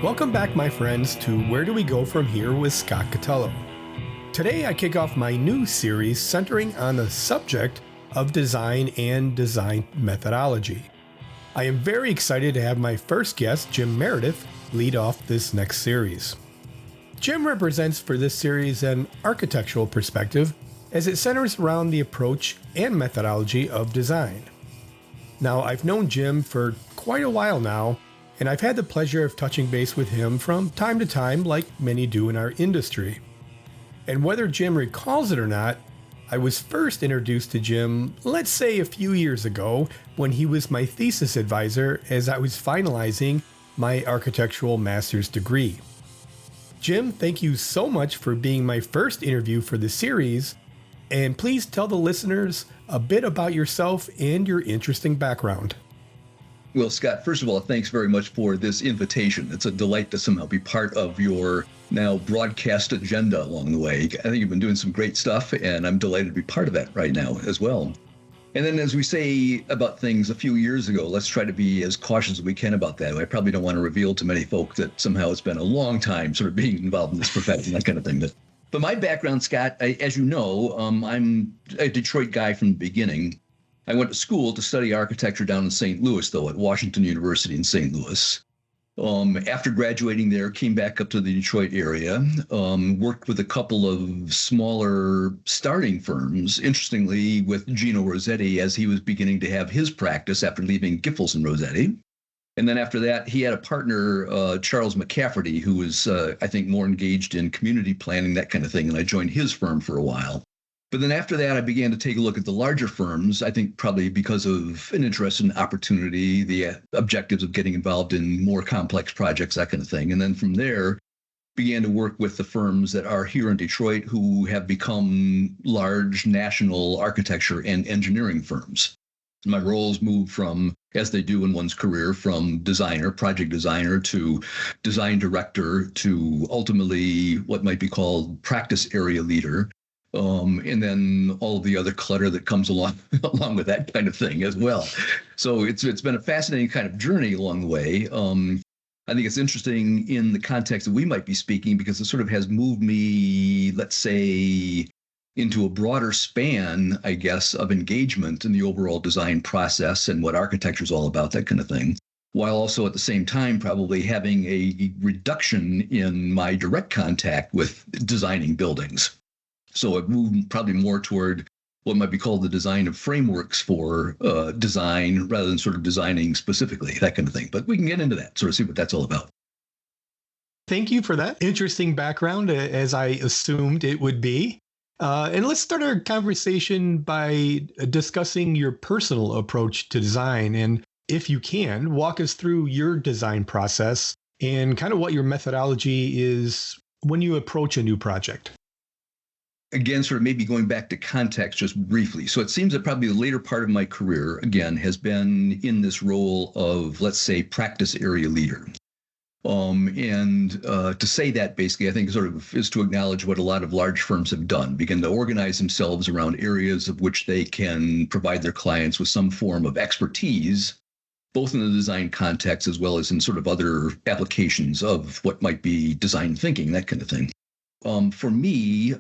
Welcome back, my friends, to Where Do We Go From Here with Scott Catallo. Today I kick off my new series centering on the subject of design and design methodology. I am very excited to have my first guest, Jim Meredith, lead off this next series. Jim represents for this series an architectural perspective as it centers around the approach and methodology of design. Now, I've known Jim for quite a while now, and I've had the pleasure of touching base with him from time to time like many do in our industry. And whether Jim recalls it or not, I was first introduced to Jim, let's say a few years ago, when he was my thesis advisor as I was finalizing my architectural master's degree. Jim, thank you so much for being my first interview for the series, and please tell the listeners a bit about yourself and your interesting background. Well, Scott, first of all, thanks very much for this invitation. It's a delight to somehow be part of your now broadcast agenda along the way. I think you've been doing some great stuff, and I'm delighted to be part of that right now as well. And then as we say about things a few years ago, let's try to be as cautious as we can about that. I probably don't want to reveal to many folk that somehow it's been a long time sort of being involved in this profession, that kind of thing. But my background, Scott, as you know, I'm a Detroit guy from the beginning. I went to school to study architecture down in St. Louis, though, at Washington University in St. Louis. After graduating there, came back up to the Detroit area, worked with a couple of smaller starting firms, interestingly, with Gino Rossetti as he was beginning to have his practice after leaving Giffords and Rossetti. And then after that, he had a partner, Charles McCafferty, who was, I think, more engaged in community planning, that kind of thing. And I joined his firm for a while. But then after that, I began to take a look at the larger firms, I think probably because of an interest in opportunity, the objectives of getting involved in more complex projects, that kind of thing. And then from there, began to work with the firms that are here in Detroit who have become large national architecture and engineering firms. My roles moved from, as they do in one's career, from designer, project designer, to design director, to ultimately what might be called practice area leader. And then all of the other clutter that comes along with that kind of thing as well. So it's been a fascinating kind of journey along the way. I think it's interesting in the context that we might be speaking because it sort of has moved me, let's say, into a broader span, I guess, of engagement in the overall design process and what architecture is all about, that kind of thing, while also at the same time probably having a reduction in my direct contact with designing buildings. So I've moved probably more toward what might be called the design of frameworks for design rather than sort of designing specifically, that kind of thing. But we can get into that, sort of see what that's all about. Thank you for that interesting background, as I assumed it would be. And let's start our conversation by discussing your personal approach to design. And if you can, walk us through your design process and kind of what your methodology is when you approach a new project. Again, sort of maybe going back to context just briefly. So it seems that probably the later part of my career, again, has been in this role of, let's say, practice area leader. To say that basically, I think sort of is to acknowledge what a lot of large firms have done, begin to organize themselves around areas of which they can provide their clients with some form of expertise, both in the design context as well as in sort of other applications of what might be design thinking, that kind of thing. For me,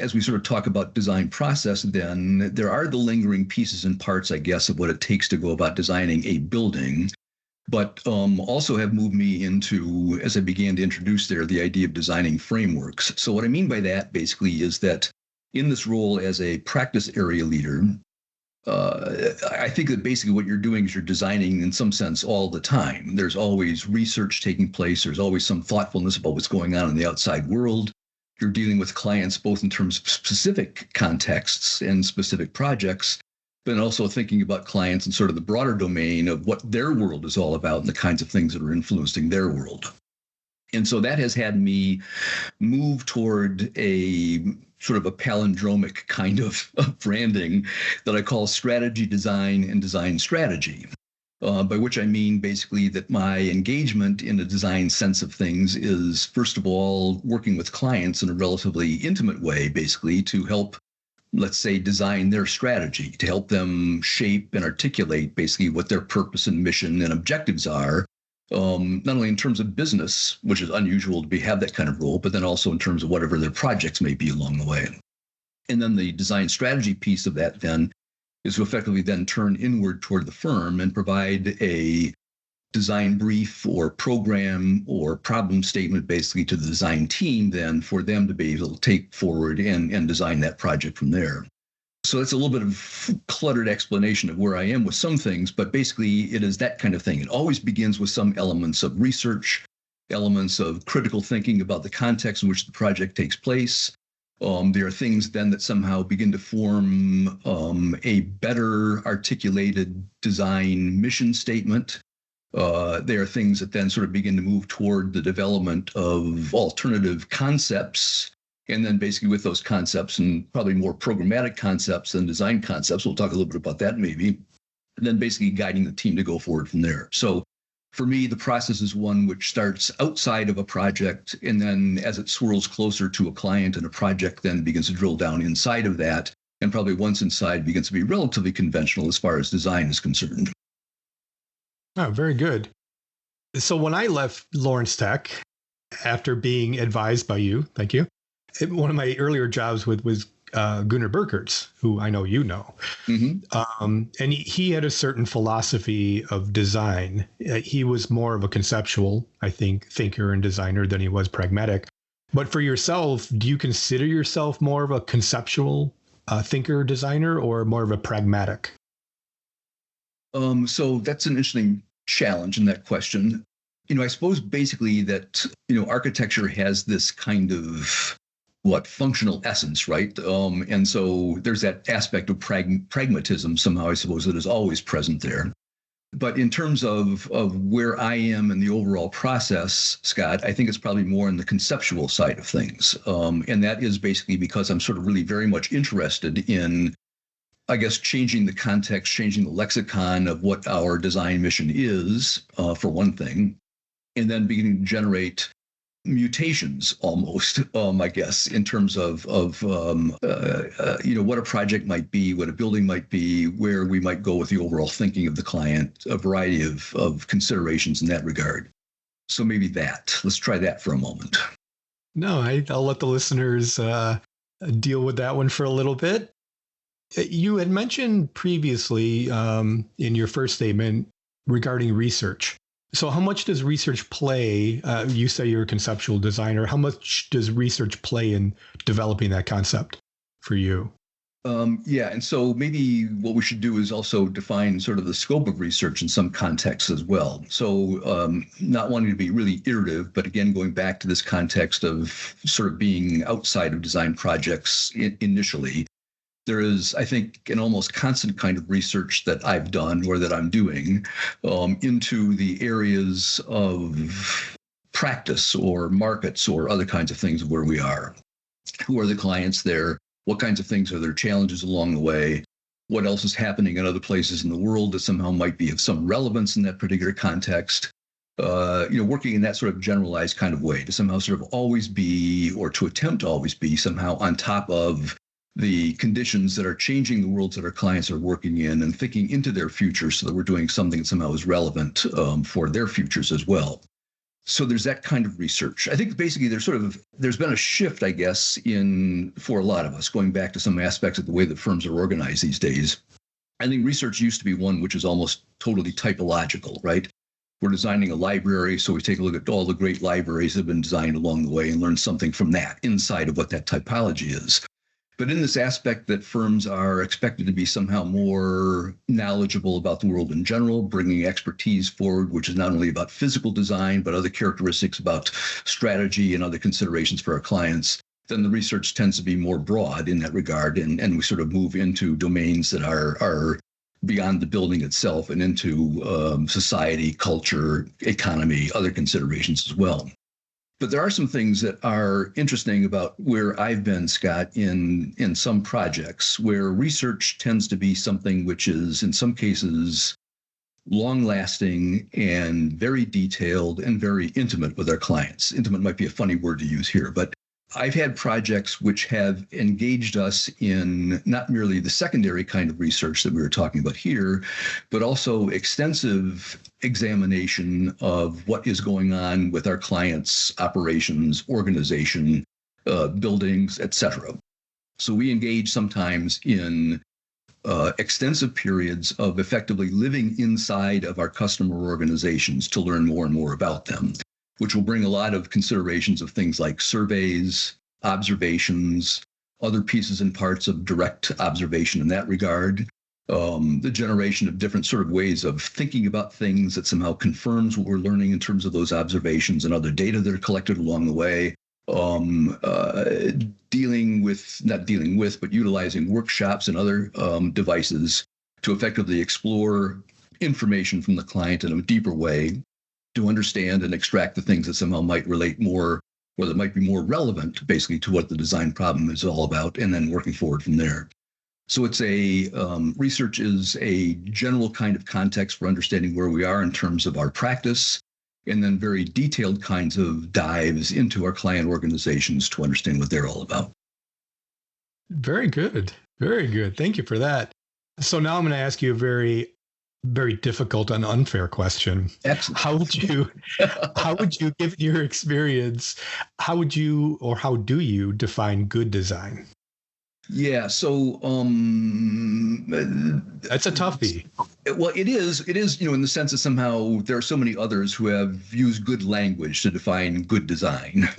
as we sort of talk about design process, then there are the lingering pieces and parts, I guess, of what it takes to go about designing a building, but also have moved me into, as I began to introduce there, the idea of designing frameworks. So what I mean by that basically is that in this role as a practice area leader, I think that basically what you're doing is you're designing in some sense all the time. There's always research taking place. There's always some thoughtfulness about what's going on in the outside world. You're dealing with clients both in terms of specific contexts and specific projects, but also thinking about clients in sort of the broader domain of what their world is all about and the kinds of things that are influencing their world. And so that has had me move toward a sort of a palindromic kind of branding that I call strategy design and design strategy, by which I mean basically that my engagement in a design sense of things is, first of all, working with clients in a relatively intimate way, basically to help, let's say, design their strategy, to help them shape and articulate basically what their purpose and mission and objectives are not only in terms of business, which is unusual to have that kind of role, but then also in terms of whatever their projects may be along the way. And then the design strategy piece of that then is to effectively then turn inward toward the firm and provide a design brief or program or problem statement basically to the design team then for them to be able to take forward and design that project from there. So that's a little bit of cluttered explanation of where I am with some things, but basically it is that kind of thing. It always begins with some elements of research, elements of critical thinking about the context in which the project takes place. There are things then that somehow begin to form a better articulated design mission statement. There are things that then sort of begin to move toward the development of alternative concepts. And then basically with those concepts and probably more programmatic concepts than design concepts, we'll talk a little bit about that maybe, and then basically guiding the team to go forward from there. So for me, the process is one which starts outside of a project, and then as it swirls closer to a client and a project then begins to drill down inside of that, and probably once inside begins to be relatively conventional as far as design is concerned. Oh, very good. So when I left Lawrence Tech, after being advised by you, thank you, one of my earlier jobs was Gunnar Burkertz, who I know you know. Mm-hmm. And he had a certain philosophy of design. He was more of a conceptual, I think, thinker and designer than he was pragmatic. But for yourself, do you consider yourself more of a conceptual thinker, designer, or more of a pragmatic? So that's an interesting challenge in that question. I suppose basically that, architecture has this kind of functional essence, right? And so there's that aspect of pragmatism somehow, I suppose, that is always present there. But in terms of where I am in the overall process, Scott, I think it's probably more in the conceptual side of things. And that is basically because I'm sort of really very much interested in, I guess, changing the context, changing the lexicon of what our design mission is, for one thing, and then beginning to generate mutations almost, I guess, in terms of what a project might be, what a building might be, where we might go with the overall thinking of the client, a variety of considerations in that regard. So maybe let's try that for a moment. No, I'll let the listeners deal with that one for a little bit. You had mentioned previously in your first statement regarding research. So how much does research play? You say you're a conceptual designer. How much does research play in developing that concept for you? And so maybe what we should do is also define sort of the scope of research in some contexts as well. So not wanting to be really iterative, but again, going back to this context of sort of being outside of design projects initially. There is, I think, an almost constant kind of research that I've done or that I'm doing into the areas of practice or markets or other kinds of things where we are. Who are the clients there? What kinds of things are their challenges along the way? What else is happening in other places in the world that somehow might be of some relevance in that particular context? Working in that sort of generalized kind of way to somehow sort of always be, or to attempt to always be somehow on top of the conditions that are changing the worlds that our clients are working in and thinking into their futures so that we're doing something that somehow is relevant for their futures as well. So there's that kind of research. I think basically there's been a shift, I guess, for a lot of us, going back to some aspects of the way that firms are organized these days. I think research used to be one which is almost totally typological, right? We're designing a library, so we take a look at all the great libraries that have been designed along the way and learn something from that inside of what that typology is. But in this aspect that firms are expected to be somehow more knowledgeable about the world in general, bringing expertise forward, which is not only about physical design, but other characteristics about strategy and other considerations for our clients, then the research tends to be more broad in that regard. And we sort of move into domains that are beyond the building itself and into society, culture, economy, other considerations as well. But there are some things that are interesting about where I've been, Scott, in some projects where research tends to be something which is, in some cases, long-lasting and very detailed and very intimate with our clients. Intimate might be a funny word to use here, but I've had projects which have engaged us in not merely the secondary kind of research that we were talking about here, but also extensive examination of what is going on with our clients' operations, organization, buildings, etc. So we engage sometimes in extensive periods of effectively living inside of our customer organizations to learn more and more about them, which will bring a lot of considerations of things like surveys, observations, other pieces and parts of direct observation in that regard, the generation of different sort of ways of thinking about things that somehow confirms what we're learning in terms of those observations and other data that are collected along the way, utilizing workshops and other devices to effectively explore information from the client in a deeper way to understand and extract the things that somehow might relate more, or that might be more relevant, basically, to what the design problem is all about, and then working forward from there. So it's research is a general kind of context for understanding where we are in terms of our practice, and then very detailed kinds of dives into our client organizations to understand what they're all about. Very good. Very good. Thank you for that. So now I'm going to ask you a very, very difficult and unfair question. Excellent. How would you, given your experience, how do you define good design? Yeah, so that's a toughie. Well, it is, in the sense that somehow there are so many others who have used good language to define good design.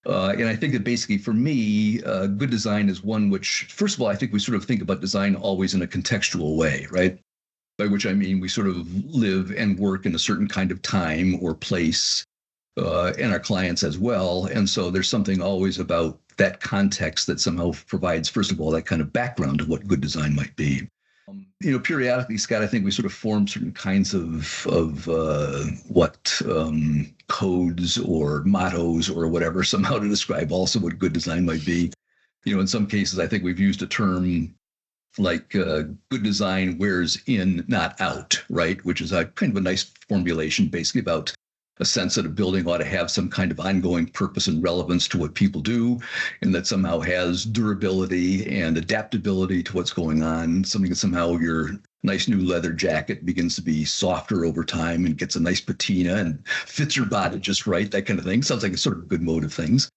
And I think that basically for me, good design is one which, first of all, I think we sort of think about design always in a contextual way, right? By which I mean we sort of live and work in a certain kind of time or place, and our clients as well. And so there's something always about that context that somehow provides, first of all, that kind of background of what good design might be. Periodically, Scott, I think we sort of form certain kinds of codes or mottos or whatever somehow to describe also what good design might be. In some cases, I think we've used a term like good design wears in, not out, right? Which is a kind of a nice formulation basically about a sense that a building ought to have some kind of ongoing purpose and relevance to what people do, and that somehow has durability and adaptability to what's going on, something that somehow your nice new leather jacket begins to be softer over time and gets a nice patina and fits your body just right, that kind of thing. Sounds like a sort of good mode of things.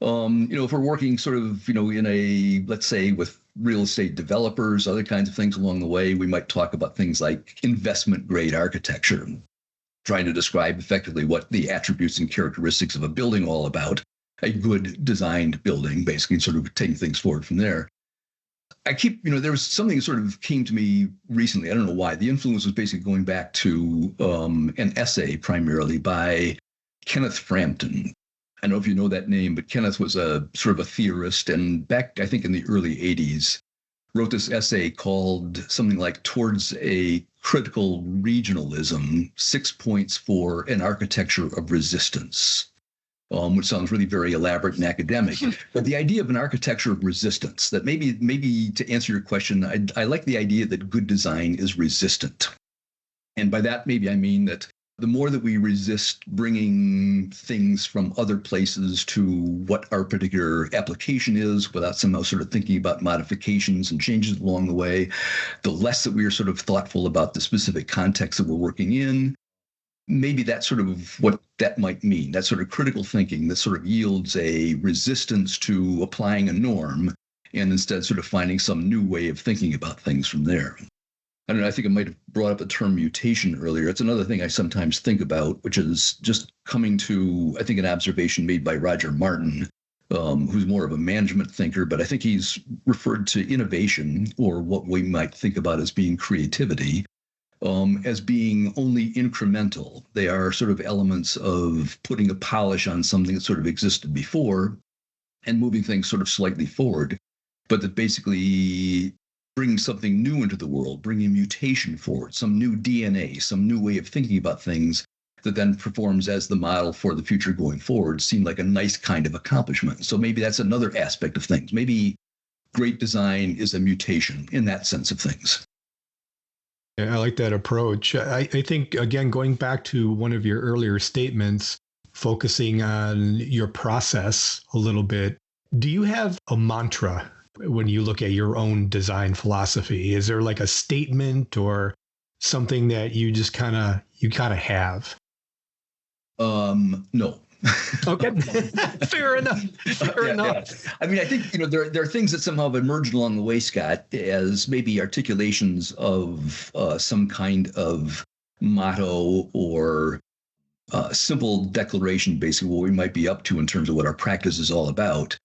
If we're working sort of, in a, let's say, with real estate developers, other kinds of things along the way, we might talk about things like investment grade architecture, trying to describe effectively what the attributes and characteristics of a building are all about, a good designed building, basically sort of taking things forward from there. There was something that sort of came to me recently. I don't know why. The influence was basically going back to an essay primarily by Kenneth Frampton. I don't know if you know that name, but Kenneth was a sort of a theorist, and back, I think, in the early 80s, wrote this essay called something like Towards a Critical Regionalism, 6 Points for an Architecture of Resistance, which sounds really very elaborate and academic. But the idea of an architecture of resistance, that maybe to answer your question, I like the idea that good design is resistant. And by that, maybe I mean that the more that we resist bringing things from other places to what our particular application is without somehow sort of thinking about modifications and changes along the way, the less that we are sort of thoughtful about the specific context that we're working in. Maybe that's sort of what that might mean, that sort of critical thinking that sort of yields a resistance to applying a norm and instead sort of finding some new way of thinking about things from there. I don't know, I think I might have brought up the term mutation earlier. It's another thing I sometimes think about, which is just coming to, I think, an observation made by Roger Martin, who's more of a management thinker, but I think he's referred to innovation, or what we might think about as being creativity, as being only incremental. They are sort of elements of putting a polish on something that sort of existed before and moving things sort of slightly forward, but that basically bringing something new into the world, bringing mutation forward, some new DNA, some new way of thinking about things that then performs as the model for the future going forward, seemed like a nice kind of accomplishment. So maybe that's another aspect of things. Maybe great design is a mutation in that sense of things. Yeah, I like that approach. I think, again, going back to one of your earlier statements, focusing on your process a little bit. Do you have a mantra when you look at your own design philosophy? Is there like a statement or something that you just kind of have? No. Okay. Fair enough. Fair enough. Yeah. I mean, I think, there are things that somehow have emerged along the way, Scott, as maybe articulations of some kind of motto or simple declaration, basically what we might be up to in terms of what our practice is all about.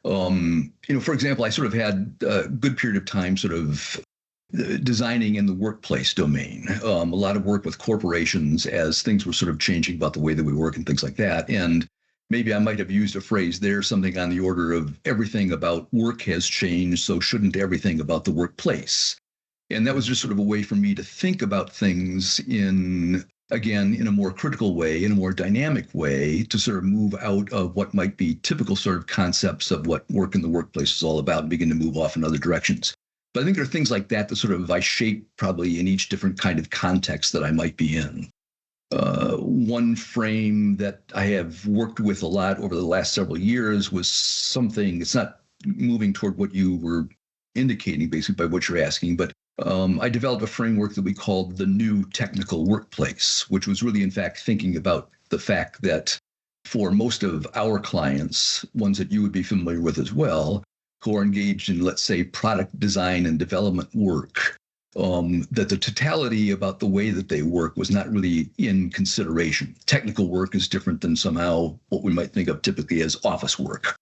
For example, I sort of had a good period of time sort of designing in the workplace domain, a lot of work with corporations as things were sort of changing about the way that we work and things like that. And maybe I might have used a phrase there, something on the order of everything about work has changed, so shouldn't everything about the workplace? And that was just sort of a way for me to think about things in a more critical way, in a more dynamic way, to sort of move out of what might be typical sort of concepts of what work in the workplace is all about and begin to move off in other directions. But I think there are things like that sort of I shape probably in each different kind of context that I might be in. One frame that I have worked with a lot over the last several years was something, it's not moving toward what you were indicating basically by what you're asking, but I developed a framework that we called the new technical workplace, which was really, in fact, thinking about the fact that for most of our clients, ones that you would be familiar with as well, who are engaged in, let's say, product design and development work, that the totality about the way that they work was not really in consideration. Technical work is different than somehow what we might think of typically as office work.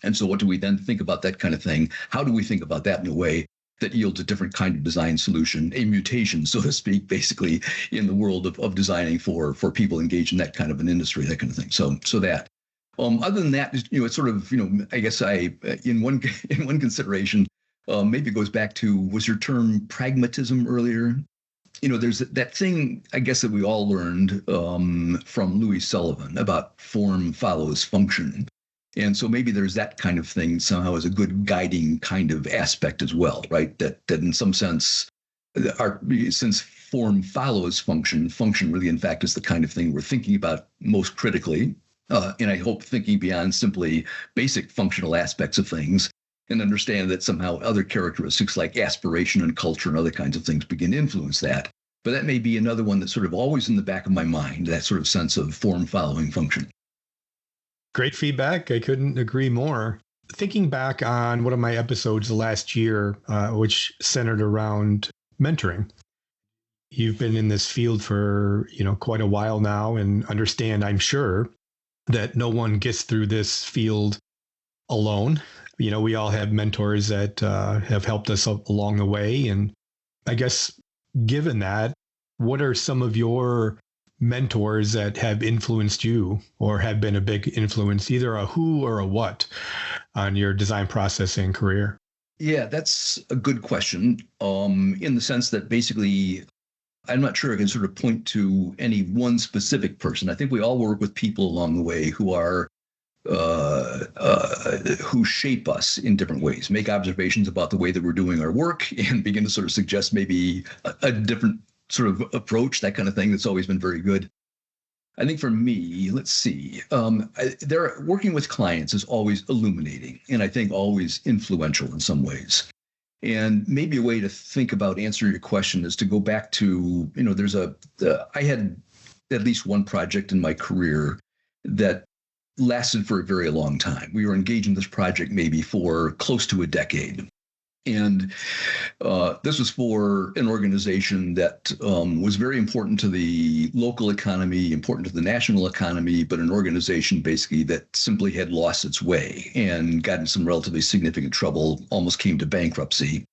And so what do we then think about that kind of thing? How do we think about that in a way that yields a different kind of design solution, a mutation, so to speak, basically in the world of designing for people engaged in that kind of an industry, that kind of thing. So that. Other than that, it's sort of, I guess in one consideration, maybe it goes back to, was your term pragmatism earlier? There's that thing, I guess, that we all learned from Louis Sullivan about form follows function. And so maybe there's that kind of thing somehow as a good guiding kind of aspect as well, right? That in some sense, since form follows function, function really, in fact, is the kind of thing we're thinking about most critically. And I hope thinking beyond simply basic functional aspects of things and understand that somehow other characteristics like aspiration and culture and other kinds of things begin to influence that. But that may be another one that's sort of always in the back of my mind, that sort of sense of form following function. Great feedback. I couldn't agree more. Thinking back on one of my episodes last year, which centered around mentoring. You've been in this field for, quite a while now and understand, I'm sure, that no one gets through this field alone. We all have mentors that have helped us along the way. And I guess, given that, what are some of your mentors that have influenced you or have been a big influence, either a who or a what, on your design process and career? Yeah, that's a good question. In the sense that basically, I'm not sure I can sort of point to any one specific person. I think we all work with people along the way who are who shape us in different ways, make observations about the way that we're doing our work, and begin to sort of suggest maybe a different sort of approach, that kind of thing. That's always been very good. I think for me, let's see, working with clients is always illuminating, and I think always influential in some ways. And maybe a way to think about answering your question is to go back to, I had at least one project in my career that lasted for a very long time. We were engaged in this project maybe for close to a decade. And this was for an organization that was very important to the local economy, important to the national economy, but an organization basically that simply had lost its way and got in some relatively significant trouble, almost came to bankruptcy.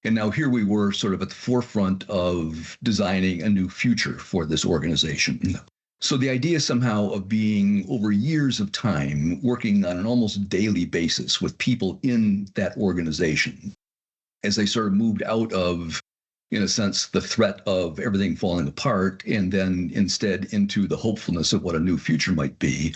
And now here we were sort of at the forefront of designing a new future for this organization. So the idea somehow of being over years of time working on an almost daily basis with people in that organization, as they sort of moved out of, in a sense, the threat of everything falling apart, and then instead into the hopefulness of what a new future might be,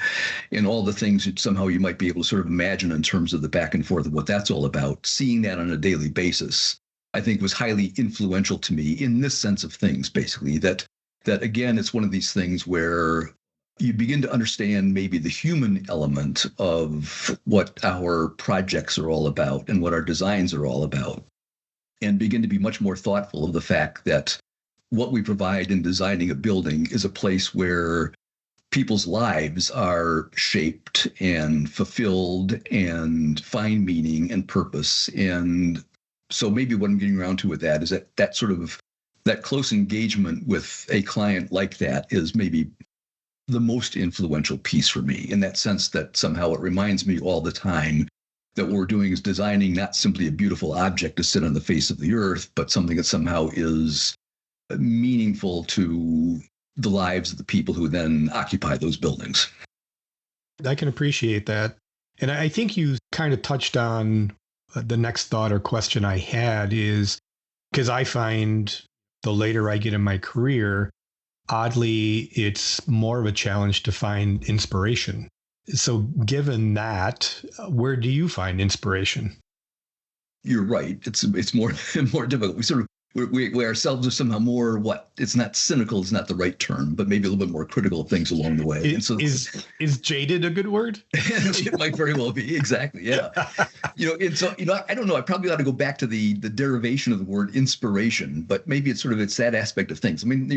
and all the things that somehow you might be able to sort of imagine in terms of the back and forth of what that's all about, seeing that on a daily basis, I think was highly influential to me in this sense of things, basically, that again, it's one of these things where you begin to understand maybe the human element of what our projects are all about and what our designs are all about, and begin to be much more thoughtful of the fact that what we provide in designing a building is a place where people's lives are shaped and fulfilled and find meaning and purpose. And so maybe what I'm getting around to with that is that sort of that close engagement with a client like that is maybe the most influential piece for me, in that sense that somehow it reminds me all the time that what we're doing is designing not simply a beautiful object to sit on the face of the earth, but something that somehow is meaningful to the lives of the people who then occupy those buildings. I can appreciate that. And I think you kind of touched on the next thought or question I had is because I find the later I get in my career, oddly, it's more of a challenge to find inspiration. So given that, where do you find inspiration? You're right. It's more difficult. We ourselves are somehow more it's not cynical, it's not the right term, but maybe a little bit more critical of things along the way. Is jaded a good word? It might very well be. Exactly. Yeah. I don't know. I probably ought to go back to the derivation of the word inspiration, but maybe it's that aspect of things. I mean,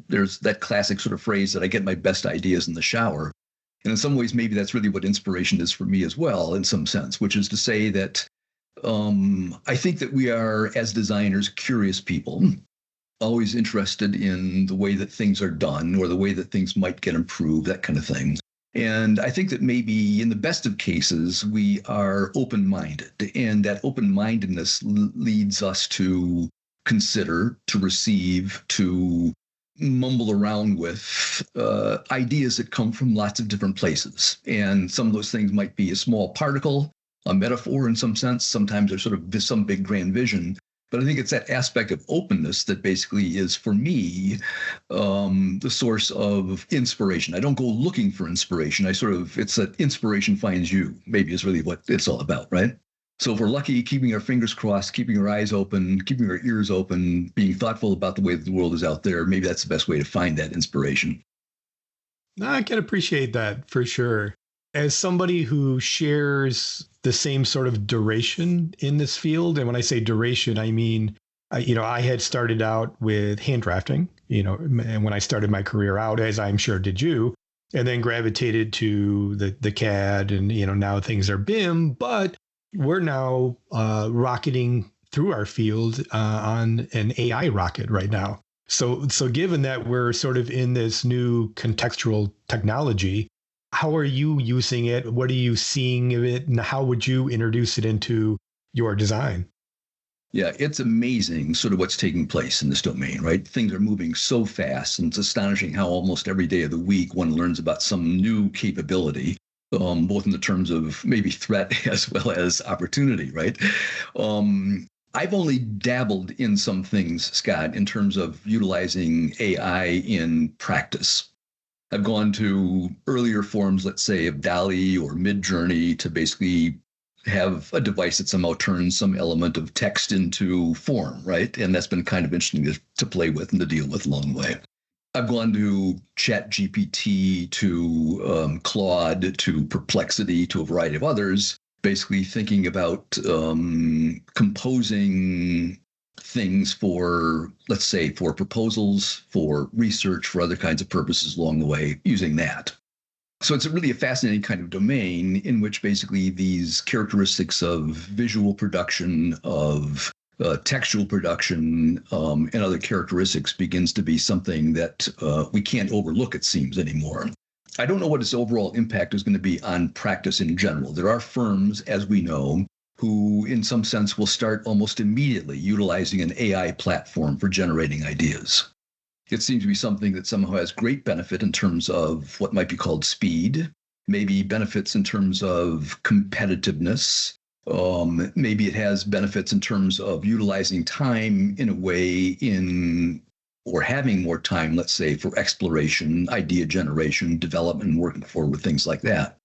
there's that classic sort of phrase that I get my best ideas in the shower. And in some ways, maybe that's really what inspiration is for me as well, in some sense, which is to say that I think that we are, as designers, curious people, always interested in the way that things are done or the way that things might get improved, that kind of thing. And I think that maybe in the best of cases, we are open-minded, and that open-mindedness leads us to consider, to receive, to mumble around with ideas that come from lots of different places. And some of those things might be a small particle, a metaphor in some sense. Sometimes there's sort of some big grand vision. But I think it's that aspect of openness that basically is, for me, the source of inspiration. I don't go looking for inspiration. It's that inspiration finds you, maybe is really what it's all about, right? So if we're lucky, keeping our fingers crossed, keeping our eyes open, keeping our ears open, being thoughtful about the way that the world is out there, maybe that's the best way to find that inspiration. I can appreciate that for sure. As somebody who shares the same sort of duration in this field, and when I say duration, I mean, I had started out with hand drafting, and when I started my career out, as I'm sure did you, and then gravitated to the CAD, and now things are BIM, but we're now rocketing through our field on an AI rocket right now. So given that we're sort of in this new contextual technology, how are you using it? What are you seeing of it? And how would you introduce it into your design? Yeah, it's amazing sort of what's taking place in this domain, right? Things are moving so fast, and it's astonishing how almost every day of the week one learns about some new capability, both in the terms of maybe threat as well as opportunity, right? I've only dabbled in some things, Scott, in terms of utilizing AI in practice. I've gone to earlier forms, let's say, of DALL-E or Midjourney to basically have a device that somehow turns some element of text into form, right? And that's been kind of interesting to play with and to deal with along the way. I've gone to ChatGPT, to Claude, to Perplexity, to a variety of others, basically thinking about composing things for, let's say, for proposals, for research, for other kinds of purposes along the way, using that. So it's really a fascinating kind of domain in which basically these characteristics of visual production, of textual production, and other characteristics begins to be something that we can't overlook, it seems, anymore. I don't know what its overall impact is going to be on practice in general. There are firms, as we know, who in some sense will start almost immediately utilizing an AI platform for generating ideas. It seems to be something that somehow has great benefit in terms of what might be called speed, maybe benefits in terms of competitiveness. Maybe it has benefits in terms of utilizing time in a way or having more time, let's say, for exploration, idea generation, development, working forward with things like that.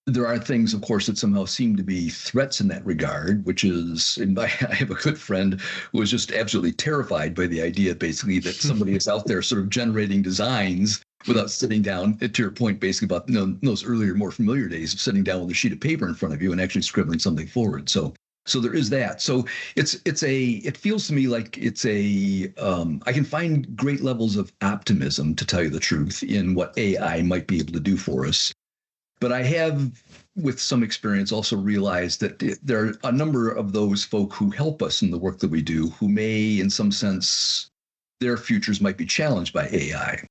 There are things, of course, that somehow seem to be threats in that regard, which is, and I have a good friend who was just absolutely terrified by the idea, basically, that somebody is out there sort of generating designs without sitting down, to your point, basically about those earlier, more familiar days of sitting down with a sheet of paper in front of you and actually scribbling something forward. So there is that. So it feels to me like I can find great levels of optimism, to tell you the truth, in what AI might be able to do for us. But I have, with some experience, also realized that there are a number of those folk who help us in the work that we do who may, in some sense, their futures might be challenged by AI.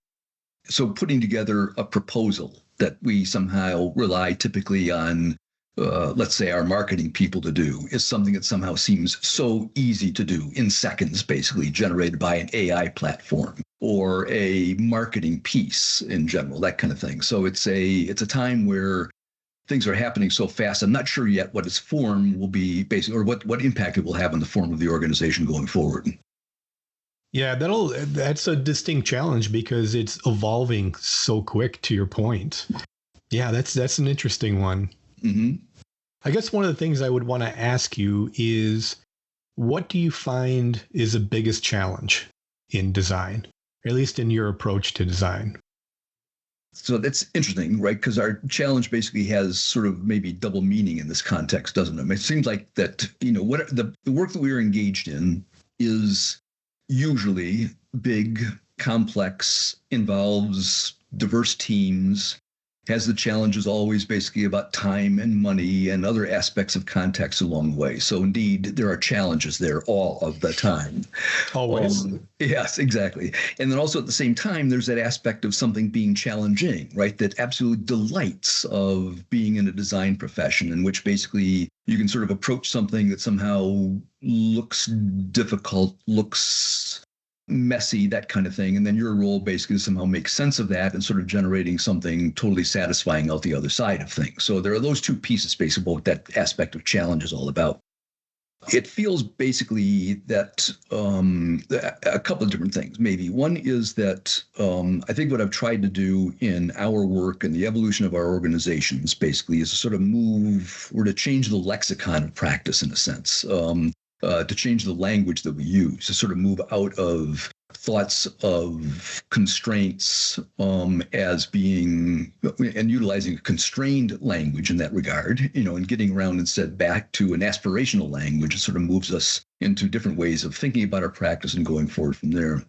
So putting together a proposal that we somehow rely typically on, let's say, our marketing people to do, is something that somehow seems so easy to do in seconds, basically generated by an AI platform, or a marketing piece in general, that kind of thing. So it's a time where things are happening so fast. I'm not sure yet what its form will be, basically, or what impact it will have on the form of the organization going forward. Yeah, that's a distinct challenge because it's evolving so quick, to your point. Yeah, that's an interesting one. Mm-hmm. I guess one of the things I would want to ask you is, what do you find is the biggest challenge in design, or at least in your approach to design? So that's interesting, right? Because our challenge basically has sort of maybe double meaning in this context, doesn't it? I mean, it seems like that, what the work that we are engaged in is usually big, complex, involves diverse teams, has the challenges always basically about time and money and other aspects of context along the way. So indeed, there are challenges there all of the time. Always. Yes, exactly. And then also at the same time, there's that aspect of something being challenging, right? That absolute delights of being in a design profession, in which basically you can sort of approach something that somehow looks difficult, looks messy, that kind of thing. And then your role basically is somehow make sense of that and sort of generating something totally satisfying out the other side of things. So there are those two pieces, basically, what that aspect of challenge is all about. It feels basically that a couple of different things. Maybe one is that I think what I've tried to do in our work and the evolution of our organizations basically is to sort of move, or to change the lexicon of practice in a sense. To change the language that we use, to sort of move out of thoughts of constraints as being, and utilizing a constrained language in that regard, and getting around instead back to an aspirational language that sort of moves us into different ways of thinking about our practice and going forward from there.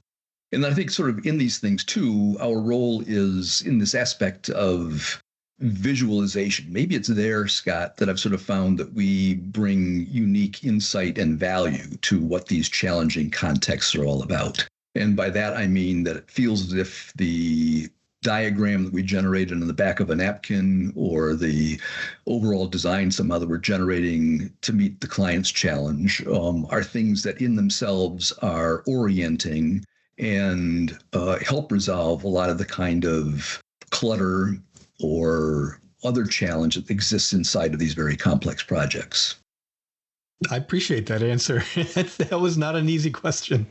And I think sort of in these things too, our role is in this aspect of visualization. Maybe it's there, Scott, that I've sort of found that we bring unique insight and value to what these challenging contexts are all about. And by that, I mean that it feels as if the diagram that we generated in the back of a napkin, or the overall design somehow that we're generating to meet the client's challenge, are things that in themselves are orienting and help resolve a lot of the kind of clutter or other challenge that exists inside of these very complex projects. I appreciate that answer. That was not an easy question.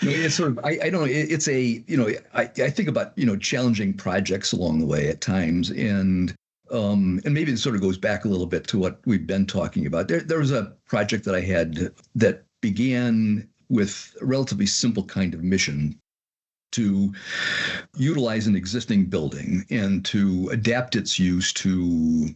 It's sort of, I don't know, it's I think about, challenging projects along the way at times. And maybe it sort of goes back a little bit to what we've been talking about. There was a project that I had that began with a relatively simple kind of mission to utilize an existing building and to adapt its use to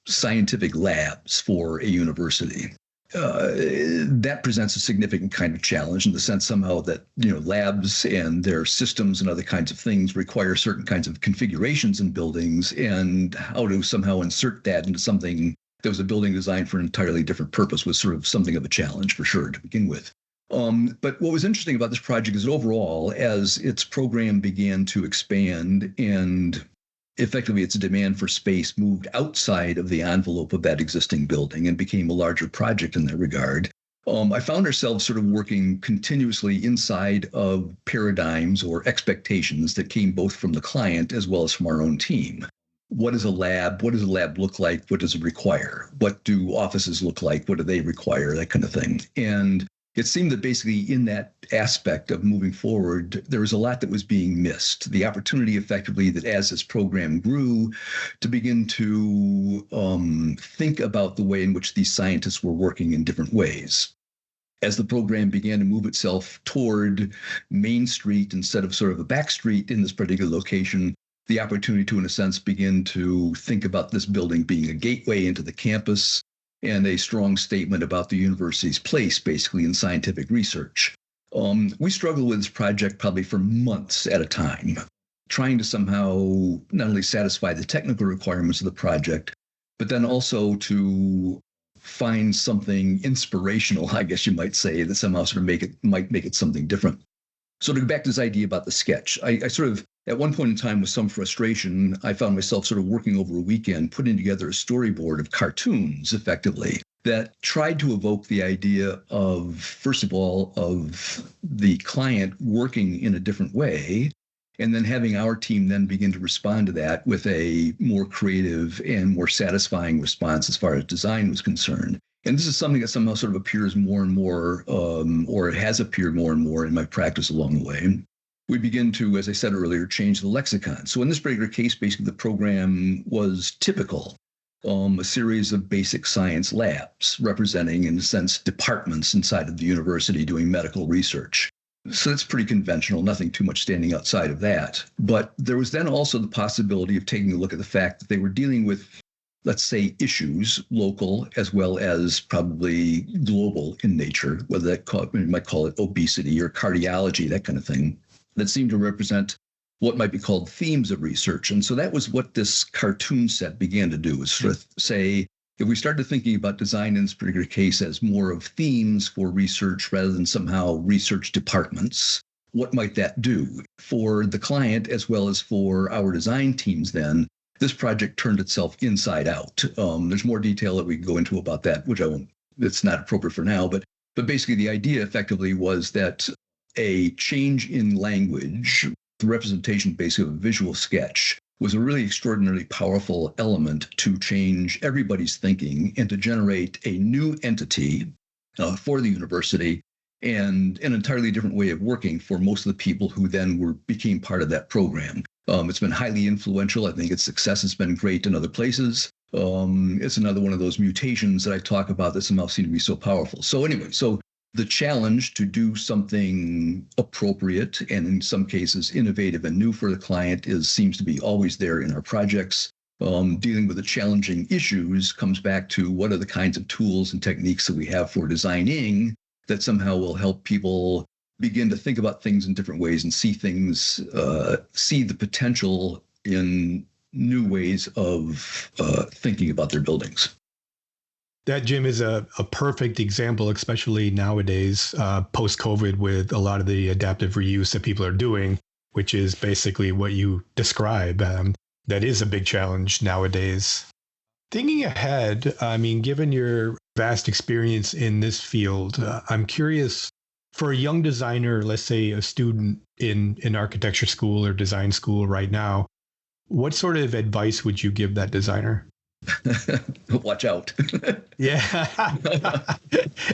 scientific labs for a university. That presents a significant kind of challenge in the sense somehow that, labs and their systems and other kinds of things require certain kinds of configurations in buildings, and how to somehow insert that into something that was a building designed for an entirely different purpose was sort of something of a challenge for sure to begin with. But what was interesting about this project is that overall, as its program began to expand and effectively its demand for space moved outside of the envelope of that existing building and became a larger project in that regard, I found ourselves sort of working continuously inside of paradigms or expectations that came both from the client as well as from our own team. What is a lab? What does a lab look like? What does it require? What do offices look like? What do they require? That kind of thing. And it seemed that basically in that aspect of moving forward, there was a lot that was being missed. The opportunity effectively that as this program grew to begin to think about the way in which these scientists were working in different ways. as the program began to move itself toward Main Street instead of sort of a back street in this particular location, the opportunity to, in a sense, begin to think about this building being a gateway into the campus and a strong statement about the university's place, basically, in scientific research. We struggled with this project probably for months at a time, trying to somehow not only satisfy the technical requirements of the project, but then also to find something inspirational, I guess you might say, that somehow sort of might make it something different. So to go back to this idea about the sketch, I sort of, at one point in time with some frustration, I found myself sort of working over a weekend, putting together a storyboard of cartoons, effectively, that tried to evoke the idea of, first of all, of the client working in a different way, and then having our team then begin to respond to that with a more creative and more satisfying response as far as design was concerned. And this is something that somehow sort of appears more and more, or it has appeared more and more in my practice along the way. We begin to, as I said earlier, change the lexicon. So in this particular case, basically the program was typical, a series of basic science labs representing, in a sense, departments inside of the university doing medical research. So that's pretty conventional, nothing too much standing outside of that. But there was then also the possibility of taking a look at the fact that they were dealing with, let's say, issues, local as well as probably global in nature, whether you might call it obesity or cardiology, that kind of thing, that seemed to represent what might be called themes of research. And so that was what this cartoon set began to do, is sort of say, if we started thinking about design in this particular case as more of themes for research rather than somehow research departments, what might that do for the client as well as for our design teams then? This project turned itself inside out. There's more detail that we can go into about that, which I won't, it's not appropriate for now. But basically the idea effectively was that a change in language, the representation basically of a visual sketch, was a really extraordinarily powerful element to change everybody's thinking and to generate a new entity for the university and an entirely different way of working for most of the people who then became part of that program. It's been highly influential. I think its success has been great in other places. It's another one of those mutations that I talk about that somehow seem to be so powerful. So anyway, so the challenge to do something appropriate and in some cases innovative and new for the client seems to be always there in our projects. Dealing with the challenging issues comes back to what are the kinds of tools and techniques that we have for designing that somehow will help people begin to think about things in different ways and see things, see the potential in new ways of thinking about their buildings. That, Jim, is a perfect example, especially nowadays, post-COVID, with a lot of the adaptive reuse that people are doing, which is basically what you describe. That is a big challenge nowadays. Thinking ahead, I mean, given your vast experience in this field, I'm curious, for a young designer, let's say a student in architecture school or design school right now, what sort of advice would you give that designer? Watch out. Yeah.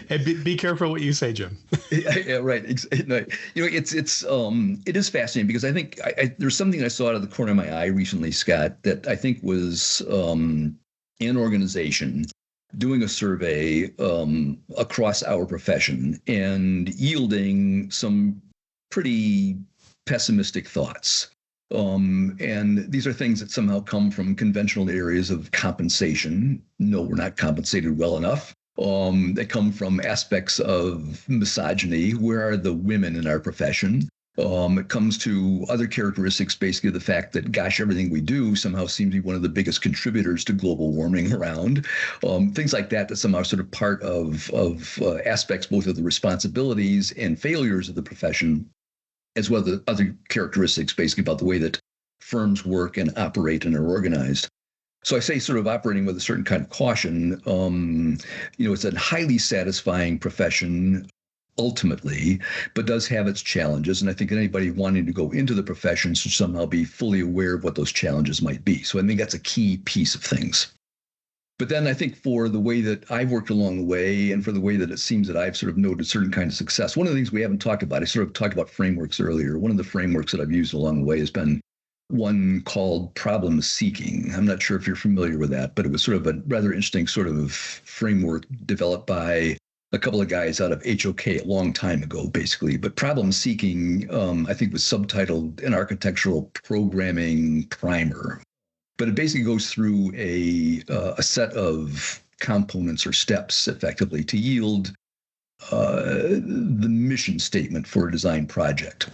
And be careful what you say, Jim. Yeah, right. You know, it is fascinating because I think there's something I saw out of the corner of my eye recently, Scott, that I think was an organization doing a survey across our profession and yielding some pretty pessimistic thoughts. And these are things that somehow come from conventional areas of compensation. No, we're not compensated well enough. They come from aspects of misogyny. Where are the women in our profession? It comes to other characteristics, basically the fact that, gosh, everything we do somehow seems to be one of the biggest contributors to global warming around. Things like that somehow sort of part of aspects both of the responsibilities and failures of the profession, as well as other characteristics basically about the way that firms work and operate and are organized. So I say sort of operating with a certain kind of caution. It's a highly satisfying profession ultimately, but does have its challenges. And I think anybody wanting to go into the profession should somehow be fully aware of what those challenges might be. So I think that's a key piece of things. But then I think for the way that I've worked along the way and for the way that it seems that I've sort of noted certain kind of success, one of the things we haven't talked about, I sort of talked about frameworks earlier. One of the frameworks that I've used along the way has been one called problem seeking. I'm not sure if you're familiar with that, but it was sort of a rather interesting sort of framework developed by a couple of guys out of HOK a long time ago, basically. But problem seeking, I think, was subtitled An Architectural Programming Primer. But it basically goes through a set of components or steps, effectively, to yield the mission statement for a design project.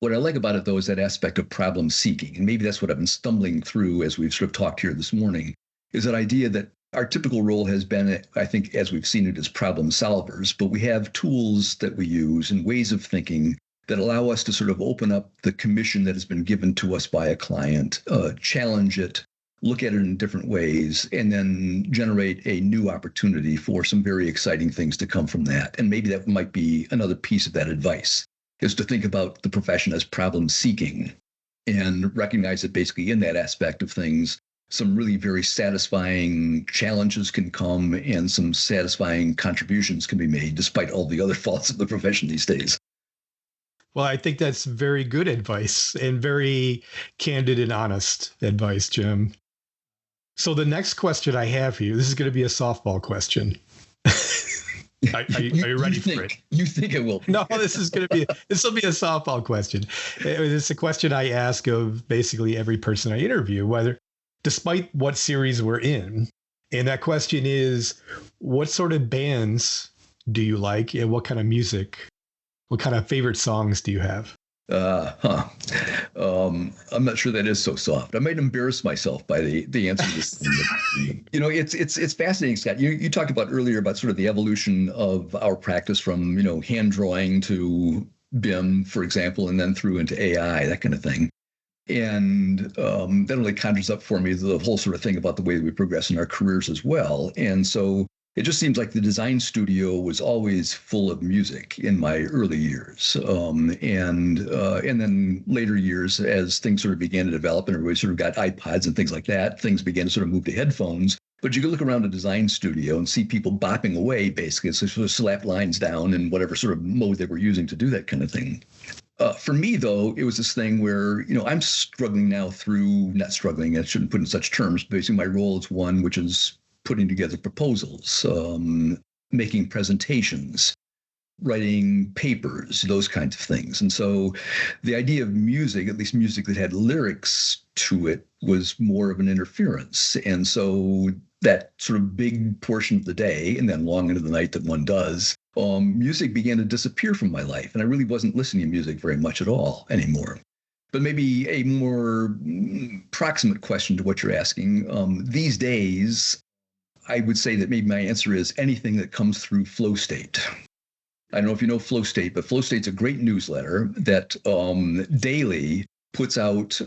What I like about it, though, is that aspect of problem seeking. And maybe that's what I've been stumbling through as we've sort of talked here this morning, is that idea that our typical role has been, I think, as we've seen it, as problem solvers, but we have tools that we use and ways of thinking that allow us to sort of open up the commission that has been given to us by a client, challenge it, look at it in different ways, and then generate a new opportunity for some very exciting things to come from that. And maybe that might be another piece of that advice, is to think about the profession as problem seeking and recognize that basically in that aspect of things, some really very satisfying challenges can come and some satisfying contributions can be made despite all the other faults of the profession these days. Well, I think that's very good advice and very candid and honest advice, Jim. So the next question I have for you, this is going to be a softball question. Are you ready for it? You think it will? No, this will be a softball question. It's a question I ask of basically every person I interview, despite what series we're in. And that question is, what sort of bands do you like and what kind of music, what kind of favorite songs do you have? I'm not sure that is so soft. I might embarrass myself by the answer to this thing. It's fascinating, Scott. You talked about earlier about sort of the evolution of our practice from, hand drawing to BIM, for example, and then through into AI, that kind of thing. And that really conjures up for me the whole sort of thing about the way that we progress in our careers as well. And so it just seems like the design studio was always full of music in my early years. And then later years, as things sort of began to develop and everybody sort of got iPods and things like that, things began to sort of move to headphones. But you can look around a design studio and see people bopping away, basically, so sort of slap lines down in whatever sort of mode they were using to do that kind of thing. For me, though, it was this thing where, I'm struggling now through, not struggling, I shouldn't put in such terms, but basically my role is one which is putting together proposals, making presentations, writing papers, those kinds of things. And so the idea of music, at least music that had lyrics to it, was more of an interference. And so that sort of big portion of the day, and then long into the night that one does, music began to disappear from my life. And I really wasn't listening to music very much at all anymore. But maybe a more proximate question to what you're asking, these days, I would say that maybe my answer is anything that comes through Flow State. I don't know if you know Flow State, but Flow State's a great newsletter that daily puts out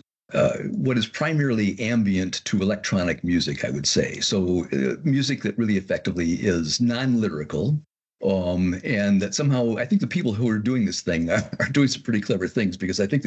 what is primarily ambient to electronic music, I would say. So music that really effectively is non-lyrical, and that somehow I think the people who are doing this thing are doing some pretty clever things, because I think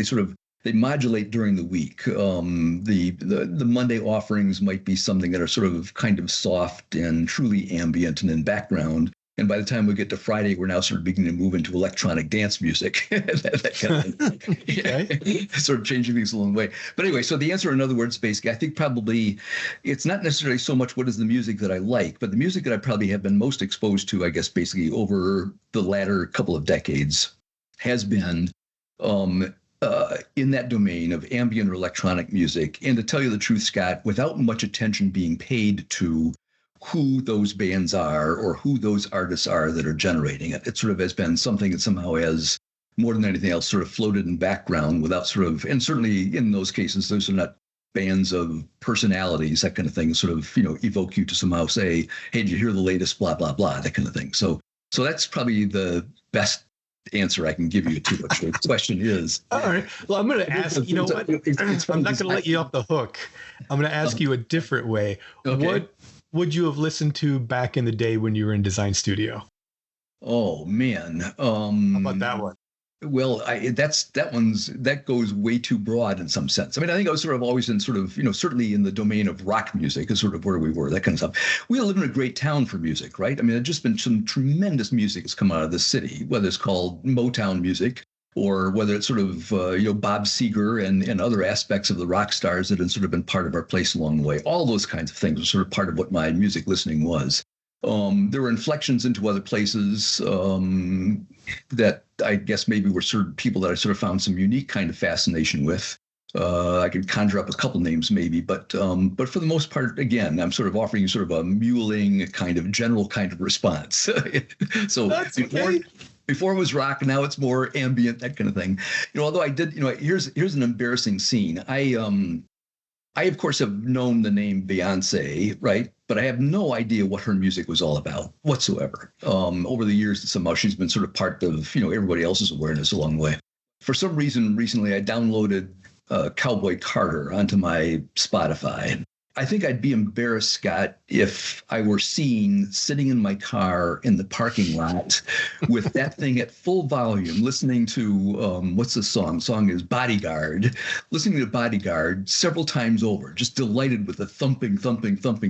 they modulate during the week. The Monday offerings might be something that are sort of kind of soft and truly ambient and in background. And by the time we get to Friday, we're now sort of beginning to move into electronic dance music, that kind of thing. Okay. Sort of changing things along the way. But anyway, so the answer, in other words, basically, I think probably it's not necessarily so much what is the music that I like, but the music that I probably have been most exposed to, I guess, basically over the latter couple of decades has been in that domain of ambient or electronic music. And to tell you the truth, Scott, without much attention being paid to who those bands are or who those artists are that are generating it, it sort of has been something that somehow has, more than anything else, sort of floated in background without sort of, and certainly in those cases, those are not bands of personalities, that kind of thing, sort of, evoke you to somehow say, hey, did you hear the latest, blah, blah, blah, that kind of thing. So that's probably the best answer I can give you to what your question is. All right. Well, I'm going to ask, you know what? I'm not going to let you off the hook. I'm going to ask you a different way. Okay. What would you have listened to back in the day when you were in design studio? Oh, man. How about that one? Well, that goes way too broad in some sense. I mean, I think I was sort of always in sort of, certainly in the domain of rock music is sort of where we were, that kind of stuff. We live in a great town for music, right? I mean, there's just been some tremendous music that's come out of this city, whether it's called Motown music or whether it's sort of, Bob Seger and other aspects of the rock stars that have sort of been part of our place along the way. All those kinds of things are sort of part of what my music listening was. There were inflections into other places that I guess maybe were sort of people that I sort of found some unique kind of fascination with. I could conjure up a couple names maybe, but for the most part, again, I'm sort of offering you sort of a muling kind of general kind of response. So That's okay. Before it was rock, now it's more ambient, that kind of thing. Although I did, here's an embarrassing scene. I of course have known the name Beyonce, right? But I have no idea what her music was all about whatsoever. Over the years, somehow she's been sort of part of, everybody else's awareness along the way. For some reason, recently I downloaded Cowboy Carter onto my Spotify. I think I'd be embarrassed, Scott, if I were seen sitting in my car in the parking lot with that thing at full volume, listening to, what's the song? The song is Bodyguard. Listening to Bodyguard several times over, just delighted with the thumping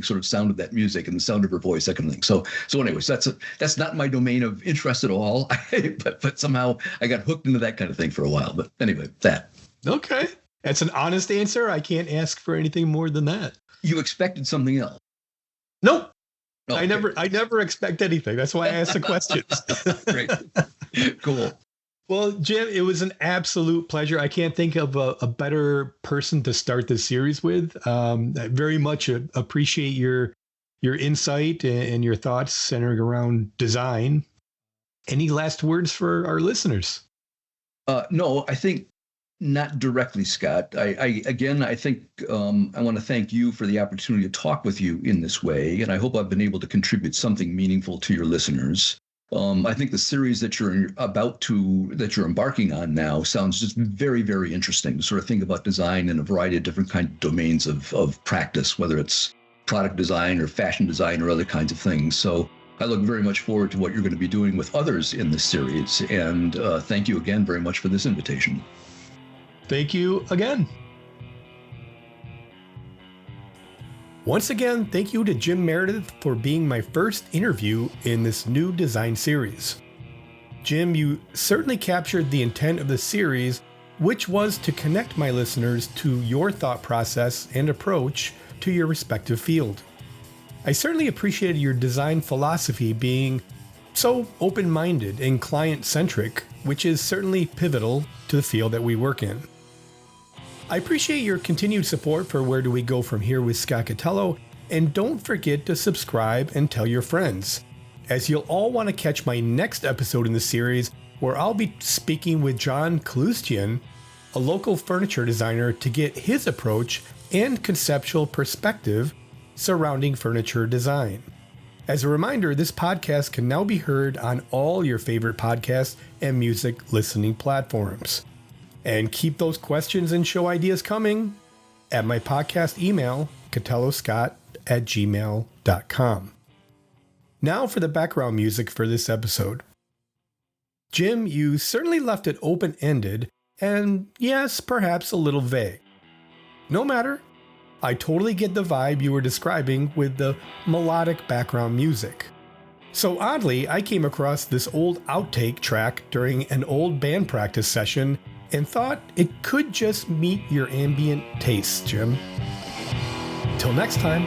sort of sound of that music and the sound of her voice, that kind of thing. So anyways, that's not my domain of interest at all. but somehow I got hooked into that kind of thing for a while. But anyway, that. Okay. That's an honest answer. I can't ask for anything more than that. You expected something else? Nope. Oh, I never expect anything. That's why I ask the questions. Great. Cool. Well, Jim, it was an absolute pleasure. I can't think of a better person to start this series with. I very much appreciate your insight and your thoughts centering around design. Any last words for our listeners? No, I think not directly, Scott. I think I want to thank you for the opportunity to talk with you in this way, and I hope I've been able to contribute something meaningful to your listeners. I think the series that you're embarking on now sounds just very, very interesting to sort of think about design in a variety of different kind of domains of practice, whether it's product design or fashion design or other kinds of things. So I look very much forward to what you're going to be doing with others in this series. And thank you again very much for this invitation. Thank you again. Once again, thank you to Jim Meredith for being my first interview in this new design series. Jim, you certainly captured the intent of the series, which was to connect my listeners to your thought process and approach to your respective field. I certainly appreciated your design philosophy being so open-minded and client-centric, which is certainly pivotal to the field that we work in. I appreciate your continued support for Where Do We Go From Here with Scott Catallo, and don't forget to subscribe and tell your friends, as you'll all want to catch my next episode in the series where I'll be speaking with John Kalustian, a local furniture designer, to get his approach and conceptual perspective surrounding furniture design. As a reminder, this podcast can now be heard on all your favorite podcast and music listening platforms. And keep those questions and show ideas coming at my podcast email, catelloscott@gmail.com. Now for the background music for this episode. Jim, you certainly left it open-ended and, yes, perhaps a little vague. No matter, I totally get the vibe you were describing with the melodic background music. So oddly, I came across this old outtake track during an old band practice session and thought it could just meet your ambient tastes, Jim. Till next time.